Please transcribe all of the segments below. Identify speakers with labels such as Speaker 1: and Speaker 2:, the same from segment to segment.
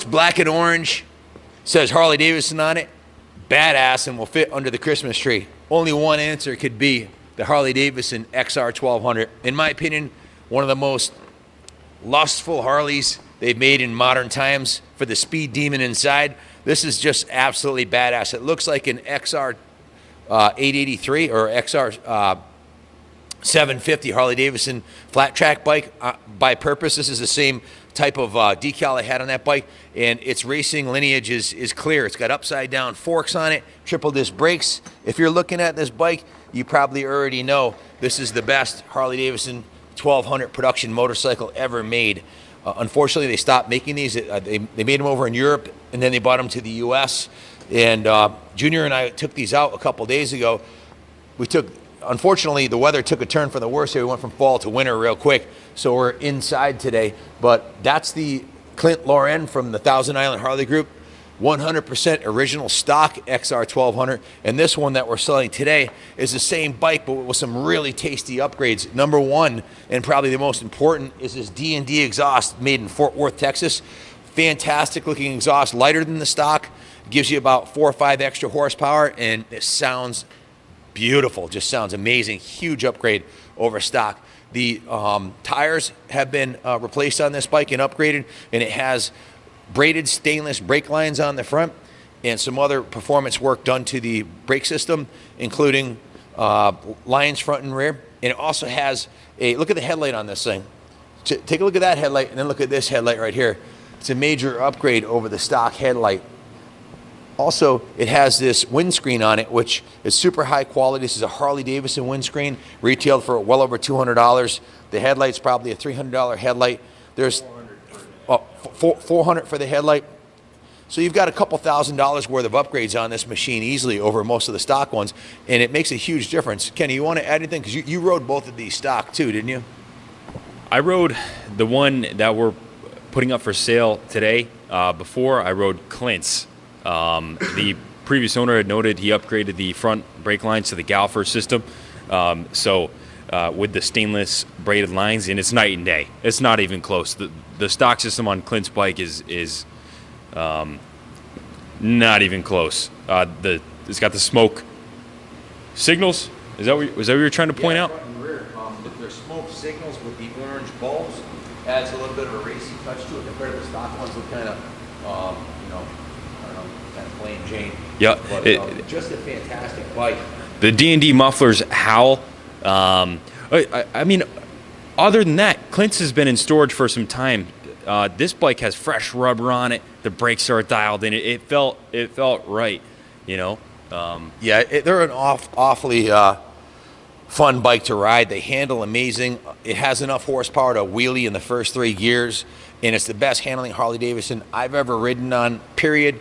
Speaker 1: it's black and orange, says Harley Davidson on it, badass, and will fit under the Christmas tree. Only one answer could be the Harley Davidson XR1200. In my opinion, one of the most lustful Harleys they've made in modern times for the speed demon inside. This is just absolutely badass. It looks like an XR 883 or XR 750 Harley Davidson flat track bike. By purpose, this is the same type of decal I had on that bike, and its racing lineage is clear. It's got upside down forks on it, triple disc brakes. If you're looking at this bike, you probably already know this is the best Harley Davidson 1200 production motorcycle ever made. Unfortunately, they stopped making these. They made them over in Europe, and then they brought them to the U.S. And Junior and I took these out a couple days ago. Unfortunately, the weather took a turn for the worse here. We went from fall to winter real quick, so we're inside today. But that's the Clint Loren from the Thousand Island Harley Group, 100% original stock XR1200. And this one that we're selling today is the same bike, but with some really tasty upgrades. Number one, and probably the most important, is this D&D exhaust made in Fort Worth, Texas. Fantastic looking exhaust, lighter than the stock, gives you about 4 or 5 extra horsepower, and it sounds beautiful, just sounds amazing. Huge upgrade over stock. The tires have been replaced on this bike and upgraded, and it has braided stainless brake lines on the front and some other performance work done to the brake system, including lines front and rear. And it also has look at the headlight on this thing. Take a look at that headlight and then look at this headlight right here. It's a major upgrade over the stock headlight. Also, it has this windscreen on it, which is super high quality. This is a Harley Davidson windscreen, retailed for well over $200. The headlight's probably a $300 headlight. There's $400 for the headlight. So you've got a couple $1,000s worth of upgrades on this machine easily over most of the stock ones, and it makes a huge difference. Kenny, you want to add anything? Because you rode both of these stock too, didn't you?
Speaker 2: I rode the one that we're putting up for sale today. Before, I rode Clint's. The previous owner had noted he upgraded the front brake lines to the Galfer system. With the stainless braided lines, and it's night and day. It's not even close. The stock system on Clint's bike is not even close. It's got the smoke signals. Is that what you were trying to point out?
Speaker 1: Front and rear. There's smoke signals with the orange bulbs. Adds a little bit of a racing touch to it compared to the stock ones that kind of, kind of plain Jane.
Speaker 2: Yeah.
Speaker 1: But just a fantastic bike.
Speaker 2: The D&D mufflers howl. I mean, other than that, Clint's has been in storage for some time. This bike has fresh rubber on it. The brakes are dialed in. It felt right, you know.
Speaker 1: They're an awfully fun bike to ride. They handle amazing. It has enough horsepower to wheelie in the first 3 gears, and it's the best handling Harley Davidson I've ever ridden on, period,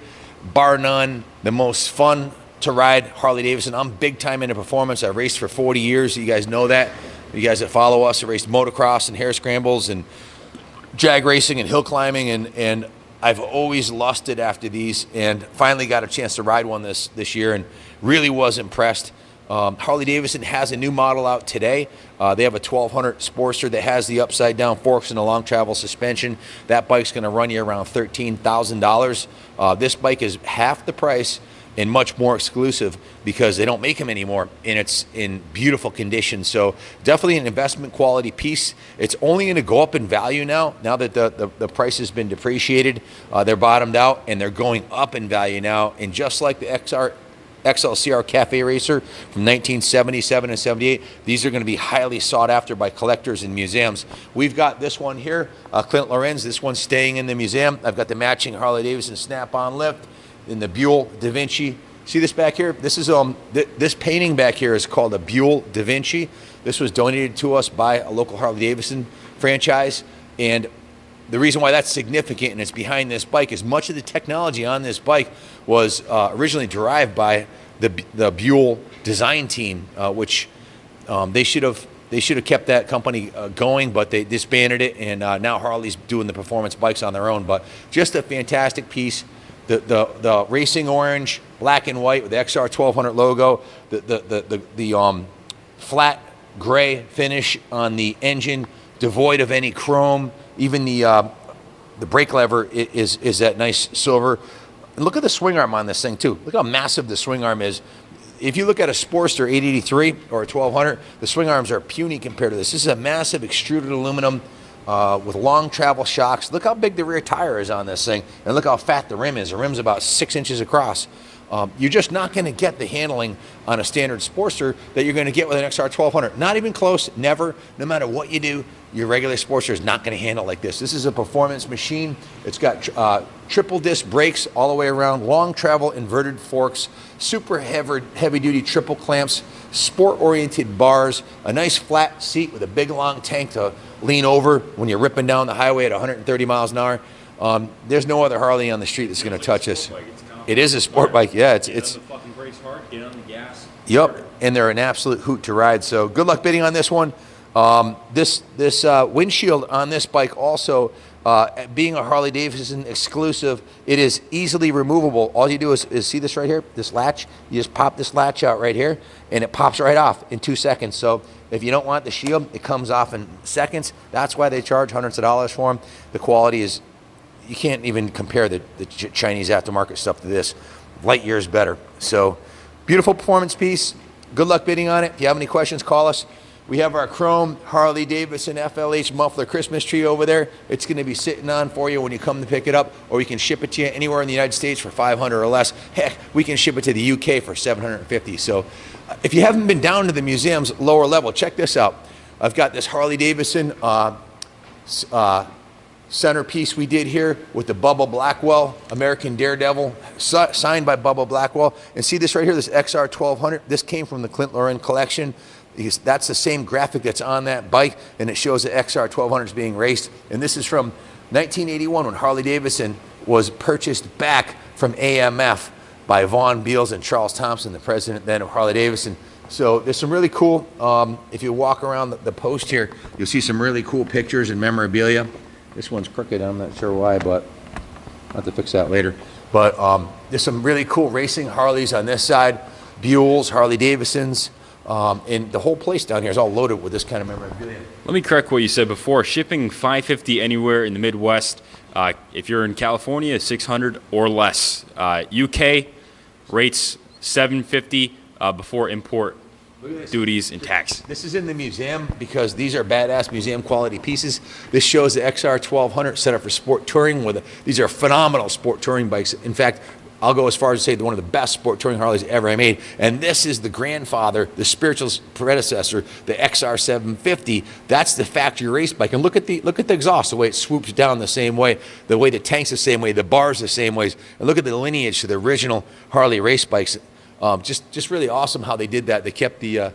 Speaker 1: bar none. The most fun to ride Harley Davidson. I'm big time into performance. I've raced for 40 years. You guys know that. You guys that follow us, I raced motocross and hare scrambles and jag racing and hill climbing, and I've always lusted after these, and finally got a chance to ride one this year and really was impressed. Harley Davidson has a new model out today. They have a 1200 Sportster that has the upside down forks and a long travel suspension. That bike's going to run you around $13,000. This bike is half the price and much more exclusive because they don't make them anymore, and it's in beautiful condition. So definitely an investment quality piece. It's only going to go up in value now that the price has been depreciated. They're bottomed out, and they're going up in value now. And just like the XLCR Cafe Racer from 1977 and 78, these are going to be highly sought after by collectors and museums. We've got this one here, Clint Lorenz. This one's staying in the museum. I've got the matching Harley Davidson snap-on lift in the Buell Davinci. See this back here? This is this painting back here is called a Buell Davinci. This was donated to us by a local Harley Davidson franchise, and the reason why that's significant and it's behind this bike is much of the technology on this bike was originally derived by the Buell design team, which they should have kept that company going, but they disbanded it, and now Harley's doing the performance bikes on their own. But just a fantastic piece. The racing orange, black and white with the XR1200 logo, the flat gray finish on the engine, devoid of any chrome. Even the The brake lever is that nice silver. And look at the swing arm on this thing too. Look how massive the swing arm is. If you look at a Sportster 883 or a 1200, the swing arms are puny compared to this. This is a massive extruded aluminum with long travel shocks. Look how big the rear tire is on this thing, and look how fat the rim is. The rim's about 6 inches across. You're just not going to get the handling on a standard Sportster that you're going to get with an XR1200. Not even close, never. No matter what you do, your regular Sportster is not going to handle like this. This is a performance machine. It's got triple disc brakes all the way around, long travel inverted forks, super heavy duty triple clamps, sport-oriented bars, a nice flat seat with a big long tank to lean over when you're ripping down the highway at 130 miles an hour. There's no other Harley on the street that's going to touch this. It is a sport bike. Yeah, it's.
Speaker 2: Get on the fucking brakes hard. Get on the gas.
Speaker 1: Yep, and they're an absolute hoot to ride. So good luck bidding on this one. This windshield on this bike also, being a Harley Davidson exclusive, it is easily removable. All you do is see this right here, this latch. You just pop this latch out right here, and it pops right off in 2 seconds. So if you don't want the shield, it comes off in seconds. That's why they charge hundreds of dollars for them. The quality is, you can't even compare the Chinese aftermarket stuff to this. Light years better. So beautiful performance piece. Good luck bidding on it. If you have any questions, call us. We have our chrome Harley Davidson FLH muffler Christmas tree over there. It's going to be sitting on for you when you come to pick it up, or we can ship it to you anywhere in the United States for $500 or less. Heck, we can ship it to the UK for $750. So if you haven't been down to the museum's lower level, check this out. I've got this Harley Davidson centerpiece we did here with the Bubba Blackwell, American Daredevil, signed by Bubba Blackwell. And see this right here, this XR1200. This came from the Clint Lauren collection. That's the same graphic that's on that bike, and it shows the XR1200 is being raced. And this is from 1981 when Harley Davidson was purchased back from AMF by Vaughn Beals and Charles Thompson, the president then of Harley Davidson. So there's some really cool, if you walk around the post here, you'll see some really cool pictures and memorabilia. This one's crooked, I'm not sure why, but I'll have to fix that later. But there's some really cool racing Harleys on this side, Buells, Harley Davidsons. And the whole place down here is all loaded with this kind of memorabilia.
Speaker 2: Let me correct what you said before. Shipping $550 anywhere in the Midwest. If you're in California, $600 or less. UK rates $750 before import duties and tax.
Speaker 1: This is in the museum because these are badass museum quality pieces. This shows the XR1200 set up for sport touring. These are phenomenal sport touring bikes. In fact, I'll go as far as to say they're one of the best sport touring Harleys ever made. And this is the grandfather, the spiritual predecessor, the XR750. That's the factory race bike. And look at the exhaust, the way it swoops down the same way, the way the tank's the same way, the bars the same ways. And look at the lineage to the original Harley race bikes. Just really awesome how they did that. They kept hey,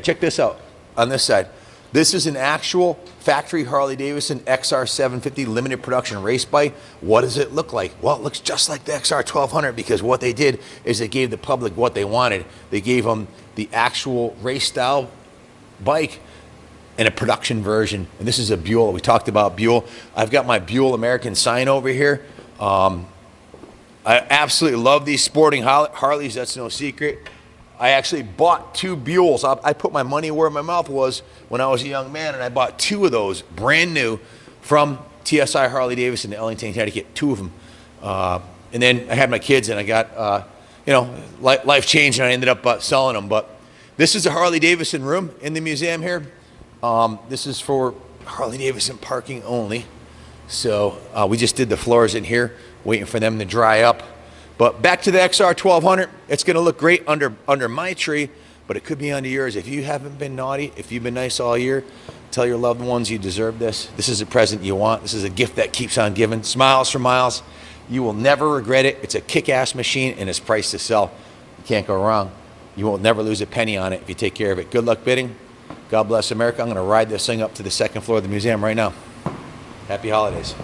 Speaker 1: check this out on this side. This is an actual factory Harley Davidson XR750 limited production race bike. What does it look like? Well, it looks just like the XR1200 because what they did is they gave the public what they wanted. They gave them the actual race style bike and a production version. And this is a Buell. We talked about Buell. I've got my Buell American sign over here. I absolutely love these sporting Harleys. That's no secret. I actually bought 2 Buells. I put my money where my mouth was when I was a young man, and I bought 2 of those brand new from TSI Harley Davidson in Ellington, Connecticut, 2 of them. And then I had my kids, and I got, life changed, and I ended up selling them. But this is a Harley Davidson room in the museum here. This is for Harley Davidson parking only. So we just did the floors in here, waiting for them to dry up. But back to the XR1200, it's going to look great under my tree, but it could be under yours. If you haven't been naughty, if you've been nice all year, tell your loved ones you deserve this. This is a present you want. This is a gift that keeps on giving. Smiles for miles. You will never regret it. It's a kick-ass machine, and it's priced to sell. You can't go wrong. You will never lose a penny on it if you take care of it. Good luck bidding. God bless America. I'm going to ride this thing up to the 2nd floor of the museum right now. Happy holidays.